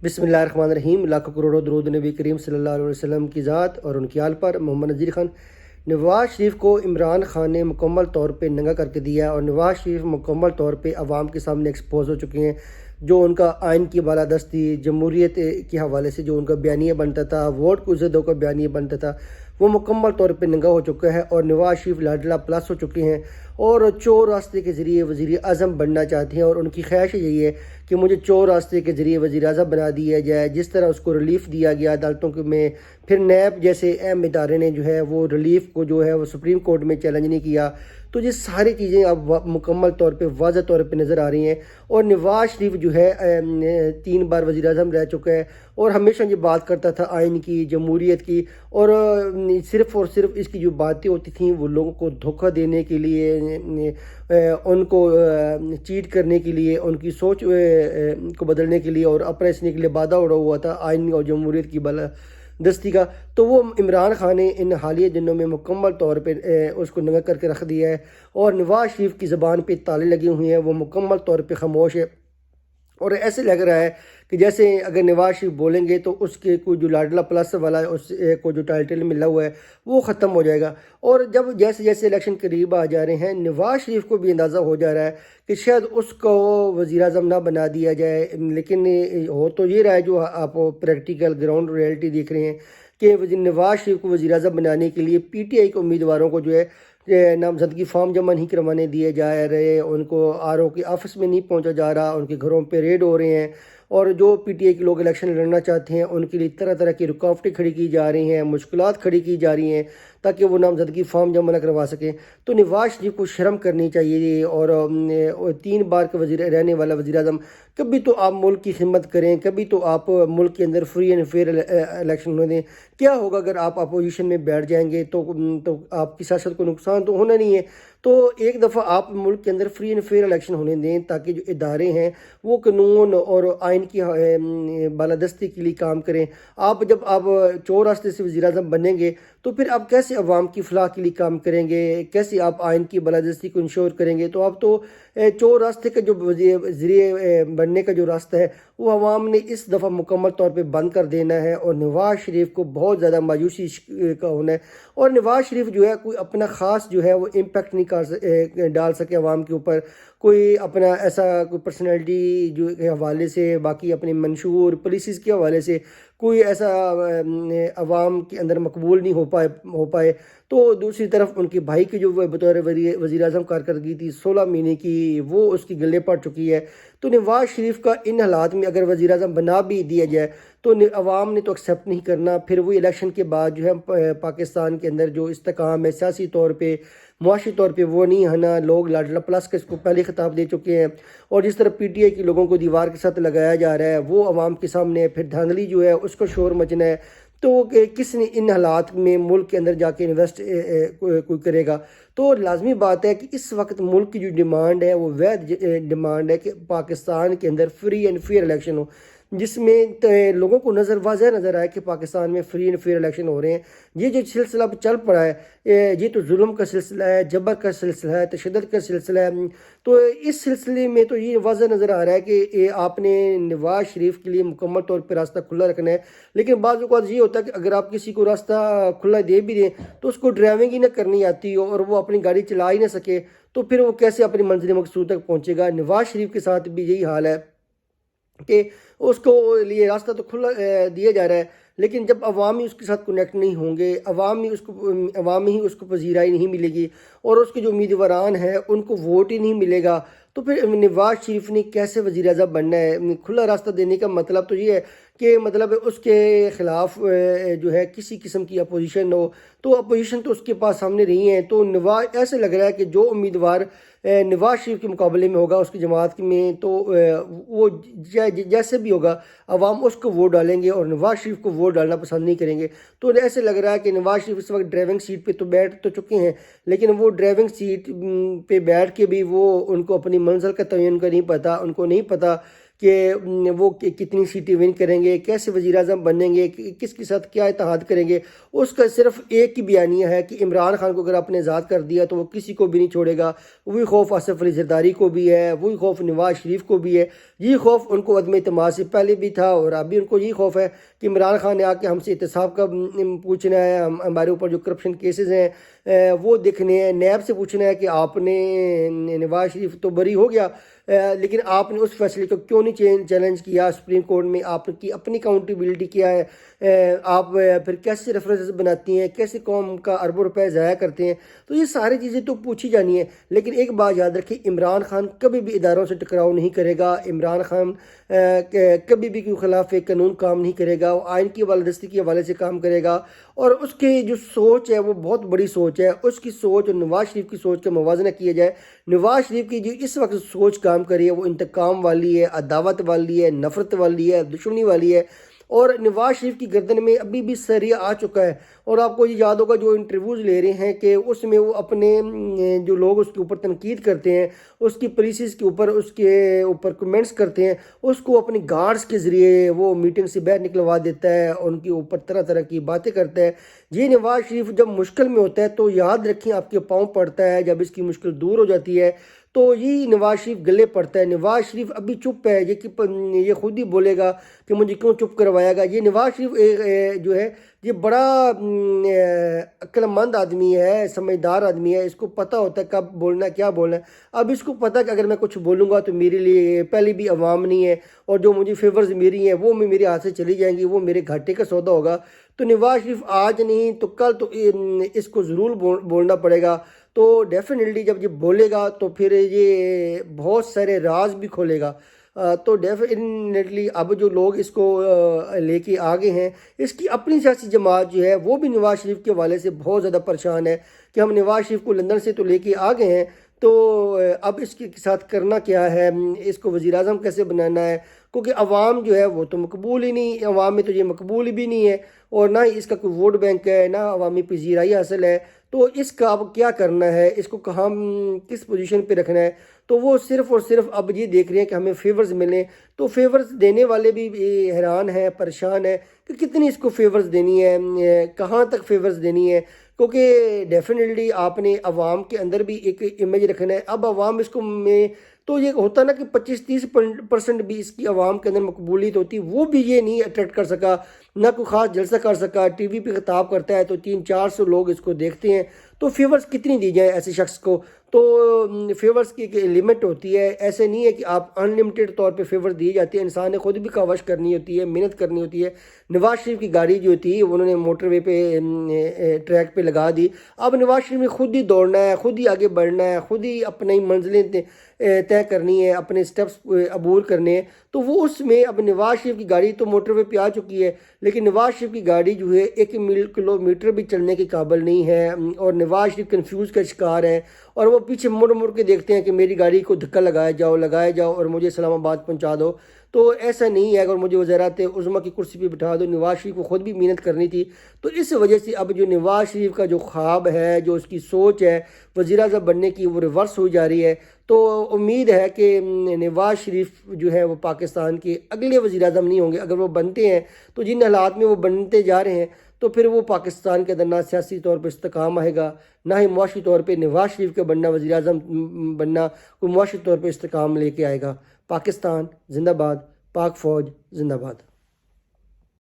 بسم اللہ الرحمن الرحیم۔ لاکھوں کروڑوں درود نبی کریم صلی اللہ علیہ وسلم کی ذات اور ان کی آل پر۔ محمد نذیر خان۔ نواز شریف کو عمران خان نے مکمل طور پہ ننگا کر کے دیا اور نواز شریف مکمل طور پہ عوام کے سامنے ایکسپوز ہو چکے ہیں۔ جو ان کا آئین کی بالادستی، جمہوریت کے حوالے سے جو ان کا بیانیہ بنتا تھا، ووٹ کو عزت دو کا بیانیہ بنتا تھا، وہ مکمل طور پہ ننگا ہو چکا ہے اور نواز شریف لاڈلا پلس ہو چکے ہیں اور چور راستے کے ذریعے وزیر اعظم بننا چاہتے ہیں۔ اور ان کی خواہش یہی ہے کہ مجھے چور راستے کے ذریعے وزیر اعظم بنا دیا جائے، جس طرح اس کو ریلیف دیا گیا عدالتوں میں۔ پھر نیب جیسے اہم ادارے نے جو ہے وہ ریلیف کو جو ہے وہ سپریم کورٹ میں چیلنج نہیں کیا۔ تو یہ ساری چیزیں اب مکمل طور پہ واضح طور پہ نظر آ رہی ہیں اور نواز شریف جو ہے 3 بار وزیر اعظم رہ چکا ہے اور ہمیشہ یہ بات کرتا تھا آئین کی، جمہوریت کی، اور صرف اس کی جو باتیں ہوتی تھیں وہ لوگوں کو دھوکہ دینے کے لیے، ان کو چیٹ کرنے کے لیے، ان کی سوچ کو بدلنے کے لیے اور اپریسنے کے لیے وعدہ اڑا ہوا تھا آئین اور جمہوریت کی دستی کا۔ تو وہ عمران خان نے ان حالیہ دنوں میں مکمل طور پہ اس کو ننگا کر کے رکھ دیا ہے اور نواز شریف کی زبان پہ تالے لگے ہوئے ہیں، وہ مکمل طور پہ خاموش ہے اور ایسے لگ رہا ہے کہ جیسے اگر نواز شریف بولیں گے تو اس کے کوئی جو لاڈلا پلس والا ہے، اس کو جو ٹائٹل ملا ہوا ہے وہ ختم ہو جائے گا۔ اور جب جیسے جیسے الیکشن قریب آ جا رہے ہیں، نواز شریف کو بھی اندازہ ہو جا رہا ہے کہ شاید اس کو وزیر اعظم نہ بنا دیا جائے، لیکن ہو تو یہ رہا ہے جو آپ پریکٹیکل گراؤنڈ ریئلٹی دیکھ رہے ہیں کہ نواز شریف کو وزیر اعظم بنانے کے لیے پی ٹی آئی کے امیدواروں کو جو ہے نامزدگی فارم جمع نہیں کروانے دیے جا رہے، ان کو آر او کے آفس میں نہیں پہنچا جا رہا، ان کے گھروں پہ ریڈ ہو رہے ہیں اور جو پی ٹی آئی کے لوگ الیکشن لڑنا چاہتے ہیں ان کے لیے طرح طرح کی رکاوٹیں کھڑی کی جا رہی ہیں، مشکلات کھڑی کی جا رہی ہیں تاکہ وہ نامزدگی فارم جمع نہ کروا سکیں۔ تو نواز شریف کو شرم کرنی چاہیے اور 3 بار کا وزیر رہنے والا وزیر اعظم، کبھی تو آپ ملک کی خدمت کریں، کبھی تو آپ ملک کے اندر فری اینڈ فیئر الیکشن ہونے دیں۔ کیا ہوگا اگر آپ اپوزیشن میں بیٹھ جائیں گے تو آپ کی سیاست کو نقصان تو ہونا نہیں ہے۔ تو ایک دفعہ آپ ملک کے اندر فری اینڈ فیئر الیکشن ہونے دیں تاکہ جو ادارے ہیں وہ قانون اور آئین کی بالادستی کے لیے کام کریں۔ جب آپ چور راستے سے وزیر اعظم بنیں گے تو پھر آپ کیسے عوام کی فلاح کے لیے کام کریں گے، کیسے آپ آئین کی بالادستی کو انشور کریں گے؟ تو آپ تو چور راستے کا جو ذریعے بننے کا جو راستہ ہے وہ عوام نے اس دفعہ مکمل طور پہ بند کر دینا ہے اور نواز شریف کو بہت زیادہ مایوسی کا ہونا ہے۔ اور نواز شریف جو ہے کوئی اپنا خاص جو ہے وہ امپیکٹ نہیں ڈال سکے عوام کے اوپر، کوئی اپنا ایسا کوئی پرسنالٹی جو کے حوالے سے، باقی اپنے منشور پالیسیز کے حوالے سے کوئی ایسا عوام کے اندر مقبول نہیں ہو پائے۔ تو دوسری طرف ان کے بھائی کی جو بطور وزیر اعظم کارکردگی تھی 16 مہینے کی، وہ اس کی گلے پڑ چکی ہے۔ تو نواز شریف کا ان حالات میں اگر وزیر اعظم بنا بھی دیا جائے تو عوام نے تو ایکسیپٹ نہیں کرنا۔ پھر وہ الیکشن کے بعد جو ہے پاکستان کے اندر جو استحکام ہے سیاسی طور پہ، معاشی طور پہ، وہ نہیں آنا۔ لوگ لاڈلا پلس کے اس کو پہلے خطاب دے چکے ہیں اور جس طرح پی ٹی آئی کے لوگوں کو دیوار کے ساتھ لگایا جا رہا ہے وہ عوام کے سامنے ہے۔ پھر دھاندلی جو ہے اس کو شور مچنا ہے۔ تو کس نے ان حالات میں ملک کے اندر جا کے انویسٹ کوئی کرے گا؟ تو لازمی بات ہے کہ اس وقت ملک کی جو ڈیمانڈ ہے وہ وید ڈیمانڈ ہے کہ پاکستان کے اندر فری اینڈ فیئر الیکشن ہو، جس میں لوگوں کو واضح نظر آئے کہ پاکستان میں فری اینڈ فیئر الیکشن ہو رہے ہیں۔ یہ جو سلسلہ اب چل پڑا ہے یہ تو ظلم کا سلسلہ ہے، جبر کا سلسلہ ہے، تشدد کا سلسلہ ہے۔ تو اس سلسلے میں تو یہ واضح نظر آ رہا ہے کہ آپ نے نواز شریف کے لیے مکمل طور پہ راستہ کھلا رکھنا ہے، لیکن بعض اوقات یہ ہوتا ہے کہ اگر آپ کسی کو راستہ کھلا دے بھی دیں تو اس کو ڈرائیونگ ہی نہ کرنی آتی ہو اور وہ اپنی گاڑی چلا ہی نہ سکے تو پھر وہ کیسے اپنی منزل مقصود تک پہنچے گا؟ نواز شریف کے ساتھ بھی یہی حال ہے کہ اس کو لیے راستہ تو کھلا دیا جا رہا ہے، لیکن جب عوامی اس کے ساتھ کنیکٹ نہیں ہوں گے، عوامی ہی اس کو پذیرائی نہیں ملے گی اور اس کے جو امیدواران ہیں ان کو ووٹ ہی نہیں ملے گا، تو پھر نواز شریف نے کیسے وزیر اعظم بننا ہے؟ کھلا راستہ دینے کا مطلب تو یہ ہے کہ مطلب اس کے خلاف جو ہے کسی قسم کی اپوزیشن ہو، تو اپوزیشن تو اس کے پاس سامنے رہی ہیں۔ تو ایسے لگ رہا ہے کہ جو امیدوار نواز شریف کے مقابلے میں ہوگا اس کی جماعت میں، تو وہ جیسے بھی ہوگا عوام اس کو ووٹ ڈالیں گے اور نواز شریف کو ووٹ ڈالنا پسند نہیں کریں گے۔ تو ایسے لگ رہا ہے کہ نواز شریف اس وقت ڈرائیونگ سیٹ پہ تو بیٹھ تو چکے ہیں، لیکن وہ ڈرائیونگ سیٹ پہ بیٹھ کے بھی وہ ان کو اپنی منزل کا تعین کا نہیں پتہ، ان کو نہیں پتہ کہ وہ کتنی سیٹیں ون کریں گے، کیسے وزیر اعظم بنیں گے، کس کے ساتھ کیا اتحاد کریں گے، اس کا صرف ایک ہی بیانیہ ہے کہ عمران خان کو اگر آپ نے آزاد کر دیا تو وہ کسی کو بھی نہیں چھوڑے گا۔ وہی خوف آصف علی زرداری کو بھی ہے، وہی خوف نواز شریف کو بھی ہے، یہ خوف ان کو عدم اعتماد سے پہلے بھی تھا اور اب بھی ان کو یہی خوف ہے کہ عمران خان نے آ کے ہم سے احتساب کا پوچھنا ہے، ہمارے اوپر جو کرپشن کیسز ہیں وہ دیکھنے ہیں، نیب سے پوچھنا ہے کہ آپ نے نواز شریف تو بری ہو گیا لیکن آپ نے اس فیصلے کو کیوں نہیں چیلنج کیا سپریم کورٹ میں، آپ کی اپنی اکاؤنٹیبلٹی کیا ہے، آپ پھر کیسے ریفرنسز بناتی ہیں، کیسے قوم کا اربوں روپے ضائع کرتے ہیں، تو یہ ساری چیزیں تو پوچھی جانی ہیں۔ لیکن ایک بات یاد رکھیں، عمران خان کبھی بھی اداروں سے ٹکراؤ نہیں کرے گا، عمران خان کبھی بھی کوئی خلاف قانون کام نہیں کرے گا، وہ آئین کی بالادستی کے حوالے سے کام کرے گا، اور اس کی جو سوچ ہے وہ بہت بڑی سوچ ہے۔ اس کی سوچ اور نواز شریف کی سوچ کا موازنہ کیا جائے، نواز شریف کی جو اس وقت سوچ کام کری ہے وہ انتقام والی ہے، عداوت والی ہے، نفرت والی ہے، دشمنی والی ہے، اور نواز شریف کی گردن میں ابھی بھی سریہ آ چکا ہے۔ اور آپ کو یہ یاد ہوگا جو انٹرویوز لے رہے ہیں کہ اس میں وہ اپنے جو لوگ اس کے اوپر تنقید کرتے ہیں، اس کی پالیسیز کے اوپر، اس کے اوپر کمنٹس کرتے ہیں، اس کو اپنی گارڈز کے ذریعے وہ میٹنگ سے باہر نکلوا دیتا ہے، ان کے اوپر طرح طرح کی باتیں کرتا ہے۔ یہ نواز شریف جب مشکل میں ہوتا ہے تو یاد رکھیں آپ کے پاؤں پڑتا ہے، جب اس کی مشکل دور ہو جاتی ہے تو یہ نواز شریف گلے پڑتا ہے۔ نواز شریف ابھی چپ ہے، یہ خود ہی بولے گا کہ مجھے کیوں چپ کروایا گا۔ یہ نواز شریف جو ہے یہ بڑا عقل مند آدمی ہے، سمجھدار آدمی ہے، اس کو پتہ ہوتا ہے کب بولنا ہے، کیا بولنا ہے۔ اب اس کو پتہ ہے کہ اگر میں کچھ بولوں گا تو میرے لیے پہلے بھی عوام نہیں ہے، اور جو مجھے فیورز میری ہیں وہ میرے ہاتھ سے چلی جائیں گی، وہ میرے گھاٹے کا سودا ہوگا۔ تو نواز شریف آج نہیں تو کل تو اس کو ضرور بولنا پڑے گا۔ تو ڈیفینیٹلی جب یہ بولے گا تو پھر یہ بہت سارے راز بھی کھولے گا۔ تو ڈیفینیٹلی اب جو لوگ اس کو لے کے آگے ہیں، اس کی اپنی سیاسی جماعت جو ہے وہ بھی نواز شریف کے حوالے سے بہت زیادہ پریشان ہے کہ ہم نواز شریف کو لندن سے تو لے کے آ گئے ہیں، تو اب اس کے ساتھ کرنا کیا ہے، اس کو وزیر اعظم کیسے بنانا ہے، کیونکہ عوام جو ہے وہ تو مقبول ہی نہیں، عوام میں تو یہ مقبول بھی نہیں ہے، اور نہ ہی اس کا کوئی ووٹ بینک ہے، نہ عوامی پذیرائی حاصل ہے۔ تو اس کا اب کیا کرنا ہے، اس کو کہاں کس پوزیشن پہ رکھنا ہے، تو وہ صرف اور صرف اب یہ دیکھ رہے ہیں کہ ہمیں فیورز ملیں۔ تو فیورز دینے والے بھی حیران ہیں، پریشان ہیں کہ کتنی اس کو فیورز دینی ہے، کہاں تک فیورز دینی ہے، کیونکہ ڈیفینیٹلی آپ نے عوام کے اندر بھی ایک امیج رکھنا ہے۔ اب عوام اس کو میں تو یہ ہوتا نا کہ 25-30% بھی اس کی عوام کے اندر مقبولیت ہوتی، وہ بھی یہ نہیں اٹریکٹ کر سکا، نہ کوئی خاص جلسہ کر سکا، ٹی وی پہ خطاب کرتا ہے تو 300-400 لوگ اس کو دیکھتے ہیں، تو فیورز کتنی دی جائیں ایسے شخص کو؟ تو فیورز کی ایک لمٹ ہوتی ہے، ایسے نہیں ہے کہ آپ انلمیٹڈ طور پہ فیور دی جاتی ہے، انسان نے خود بھی کاوش کرنی ہوتی ہے، محنت کرنی ہوتی ہے۔ نواز شریف کی گاڑی جو تھی انہوں نے موٹر وے پہ ٹریک پہ لگا دی، اب نواز شریف نے خود ہی دوڑنا ہے، خود ہی آگے بڑھنا ہے، خود ہی اپنی منزلیں طے کرنی ہے، اپنے سٹیپس عبور کرنے ہیں۔ تو وہ اس میں اب نواز شریف کی گاڑی تو موٹر وے پہ آ چکی ہے، لیکن نواز شریف کی گاڑی جو ہے 1 کلومیٹر بھی چلنے کے قابل نہیں ہے، اور نواز شریف کنفیوز کا شکار ہے، اور وہ پیچھے مڑ کے دیکھتے ہیں کہ میری گاڑی کو دھکا لگایا جاؤ اور مجھے اسلام آباد پہنچا دو۔ تو ایسا نہیں ہے، اگر مجھے وزارت عظمیٰ کی کرسی پہ بٹھا دو۔ نواز شریف کو خود بھی محنت کرنی تھی، تو اس وجہ سے اب جو نواز شریف کا جو خواب ہے، جو اس کی سوچ ہے وزیر اعظم بننے کی، وہ ریورس ہوئی جا رہی ہے۔ تو امید ہے کہ نواز شریف جو ہے وہ پاکستان کے اگلے وزیر اعظم نہیں ہوں گے، اگر وہ بنتے ہیں تو جن حالات میں وہ بنتے جا رہے ہیں تو پھر وہ پاکستان کے اندر نہ سیاسی طور پہ استحکام آئے گا، نہ ہی معاشی طور پہ نواز شریف کے بننا، وزیر اعظم بننا کوئی معاشی طور پہ استحکام لے کے آئے گا۔ پاکستان زندہ باد، پاک فوج زندہ باد۔